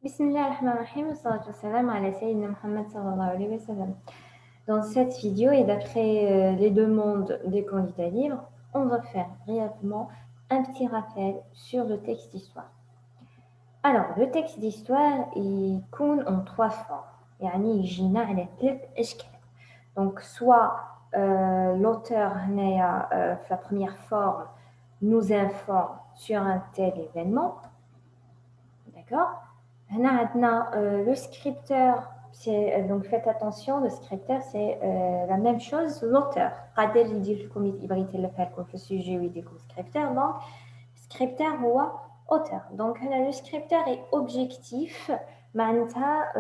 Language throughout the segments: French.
Bismillahirrahmanirrahim, salatu wassalam ala Sayyidina Muhammad sallallahu alayhi wa sallam. Dans cette vidéo et d'après les demandes des candidats libres, on va faire brièvement un petit rappel sur le texte d'histoire. Alors, le texte d'histoire, il coule en trois formes. يعني يجينا على ثلاث أشكال. Donc, soit l'auteur, la première forme, nous informe sur un tel événement. D'accord? Le scripteur, donc faites attention, le scripteur c'est la même chose, l'auteur. قادر يدير لكم يبغي يتلف لكم في السوجي ويدير لكم scripteur. Donc scripteur هو auteur. Donc le scripteur est objectif, معناتها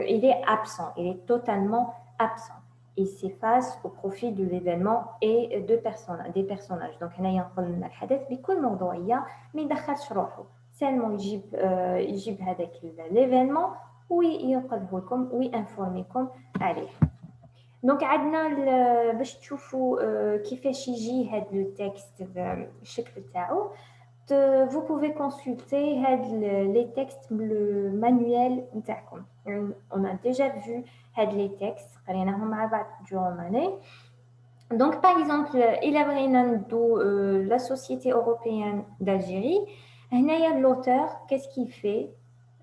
il est absent, il est totalement absent. Il s'efface au profit de l'événement et des personnages. Donc هنا ينقل لنا الحدث بكل موضوعية ما يدخلش روحه. سالمون يجيب هذاك ليفينمون وينقله لكم وينفورميكم عليه. دونك عندنا باش تشوفوا كيفاش يجي هذا لو تكست الشكل تاعو. Vous pouvez consulter les textes, le manuel نتاعكم. On a déjà vu les textes قريناهم مع بعض durant l'année. Donc par exemple, il a la Société européenne d'Algérie. L'auteur, qu'est-ce qu'il fait?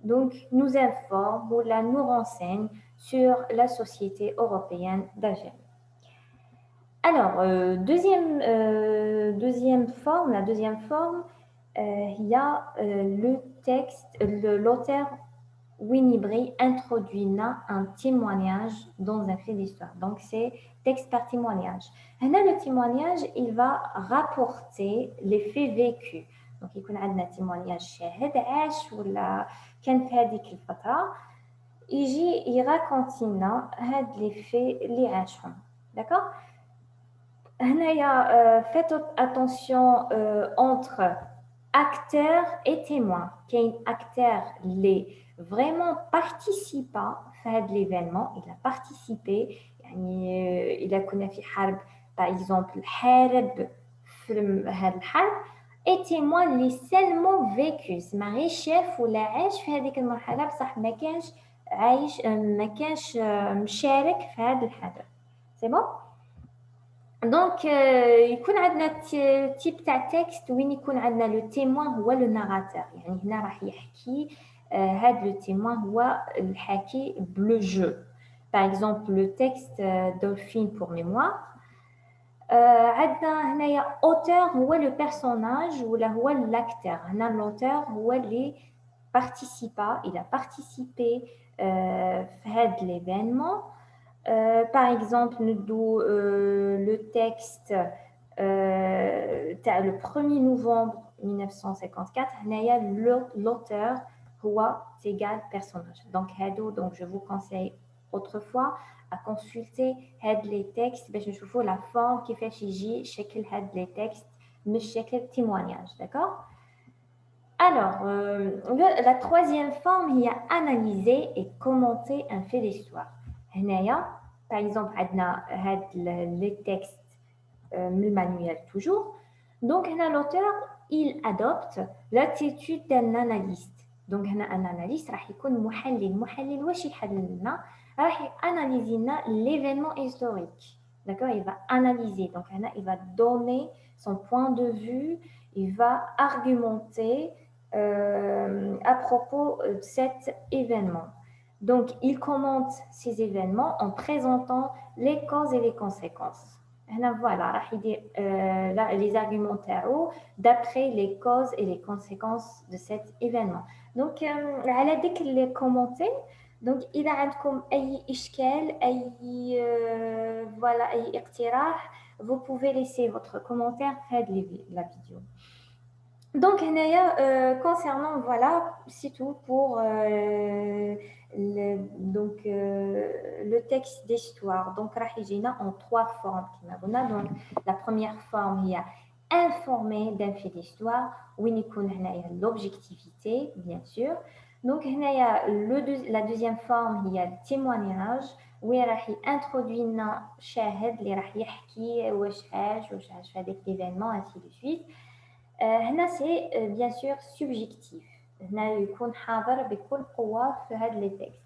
Donc, nous informe ou nous renseigne sur la Société européenne d'Algérie. Alors, deuxième forme, il y a le texte, l'auteur Winnie Bray introduit un témoignage dans un fait d'histoire. Donc, c'est texte par témoignage. Le témoignage, il va rapporter les faits vécus. Donc, il y a un témoignage شاهد عاش ولا كان في هذيك الفترة يجي يراكونتي لنا هاد les faits اللي عاشهم. D'accord? Faites attention entre acteur et témoin. Qu'un acteur les vraiment participant à l'événement, il a participé, il a connu par exemple حارب في هذا الحرب et témoin les seulement vécu ما شاف ولا عاش في هذيك المرحله بصح ما كانش عايش ما كانش مشارك في هذا الحدث. C'est bon? Donc يكون عندنا type تاع texte وين يكون عندنا le témoin هو le narrateur. يعني هنا راح يحكي هذا le témoin هو الحكي le jeu. Par exemple le texte Dolphine pour mémoire. عندنا هنايا auteur هو le personnage ولا هو l'acteur. هنا l'auteur هو اللي participa, il a participé في هذا l'événement. Par exemple, le texte le 1er novembre 1954, l'auteur c'est égal personnage. Donc, je vous conseille autrefois à consulter les textes باش نشوفوا la forme كيفاش يجي شكل les textes مش شكل témoignage. D'accord? Alors, la troisième forme, il y a analyser et commenter un fait d'histoire. Par exemple, les textes le manuel toujours. Donc, l'auteur, il adopte l'attitude d'un analyste. Donc, un analyste راح يكون محلل واش يحلل لنا راح analyser l'événement historique. D'accord? Il va analyser. Donc, il va donner son point de vue, il va argumenter à propos de cet événement. Donc, il commente ces événements en présentant les causes et les conséquences. Voilà, les arguments d'après les causes et les conséquences de cet événement. Donc, على ديك اللي commenté, donc إذا عندكم أي إشكال أي اقتراح, vous pouvez laisser votre commentaire في la vidéo. Donc, concernant, voilà, c'est tout pour le texte d'histoire. Donc, راح يجينا en trois formes. Donc, la première forme, il y a informer d'un fait d'histoire, وين يكون هنايا l'objectivité, bien sûr. Donc, هنايا la deuxième forme, il y a le témoignage, وين راح introduire لنا شاهد اللي راح يحكي واش عاش في هذاك l'événement, ainsi de suite. C'est bien sûr subjectif. هنا يكون حاضر بكل قوة في هاد لي تكست.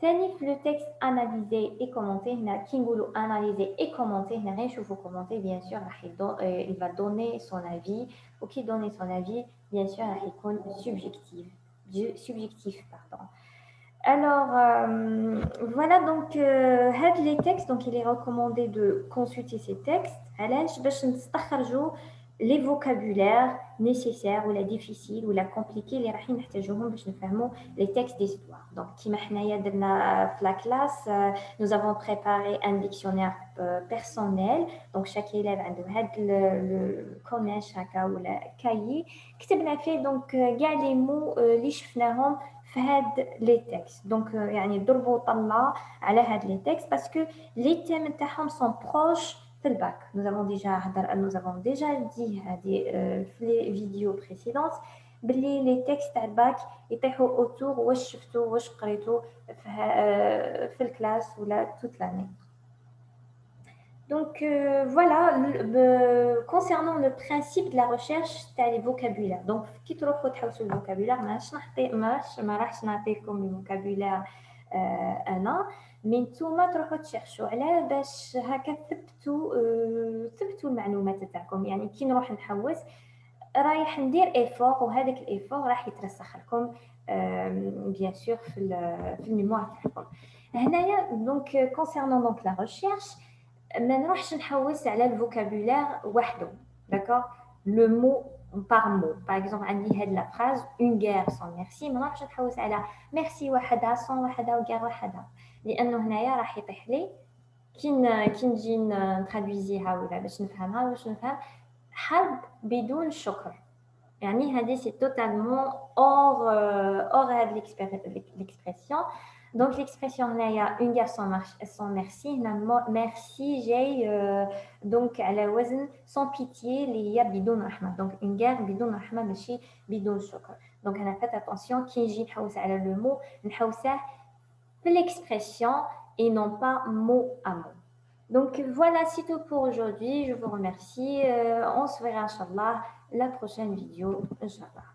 ثاني في لو تكست اناليزي اي كومونتي، هنا كي نقولوا اناليزي اي كومونتي هنا غير نشوفوا كومونتي بيان سور راح il va donner son avis وكي donner son avis بيان سور راح يكون subjectif pardon. Alors, voilà donc les textes, donc il est recommandé de consulter ces textes. علاش باش نستخرجوا les vocabulaires nécessaires ou la difficiles ou la compliqués اللي راح نحتاجوهم باش نفهموا les textes d'histoire. Donc كيما حنايا درنا في la classe, nous avons préparé un dictionnaire personnel. Donc chaque élève عنده هاد le كوناش هكا ولا كايي كتبنا فيه donc كاع les mots اللي شفناهم في هاد لي تكست. دونك يعني ضربوا طلة على هاد لي تكست باسكو لي تيم نتاعهم سون بروش في الباك. nous avons déjà dit هادي في لي فيديو بريسيدونس بلي لي تكست تاع الباك يطيحوا اوتور واش شفتوا واش قريتوا في الكلاس ولا توت لاني. Donc voilà, concernant le principe de la recherche des vocabulaires. Donc, qui تروحوا تحوسوا الفوكابولار ما راحش نعطيكم الفوكابولار انا من نتوما تروحوا تشرشوا على باش هكا ثبتوا المعلومات تاعكم. يعني كي نروح نحوس رايح ندير ايفور وهذاك الايفور راح يترسخ لكم بيان سور في الميموار تاعكم. هنايا دونك concernant donc la recherche ما نروحش نحوس على الفوكابولار وحده. داكور لو مو par mot. Par exemple عندي هاد لا phrase une guerre sans merci ما نروحش نحوس على merci وحدها sans وحدها وغير وحدها لانه هنايا راح يطيح لي كي نجي نترادويزيها ولا باش نفهمها واش نفهم حرب بدون شكر. يعني هذه سي توتالمون اور هاد l'expression. Donc l'expression هنايا une guerre sans merci هنا merci جاي donc على وزن sans pitié اللي هي بدون رحمة. donc une guerre بدون رحمة ماشي بدون شكر. donc هنا faites attention كي نجي نحوس على le mot نحوسه في l'expression et non pas mot à mot. Donc voilà, c'est tout pour aujourd'hui. Je vous remercie. On se verra, Inch'Allah, la prochaine vidéo, Inch'Allah.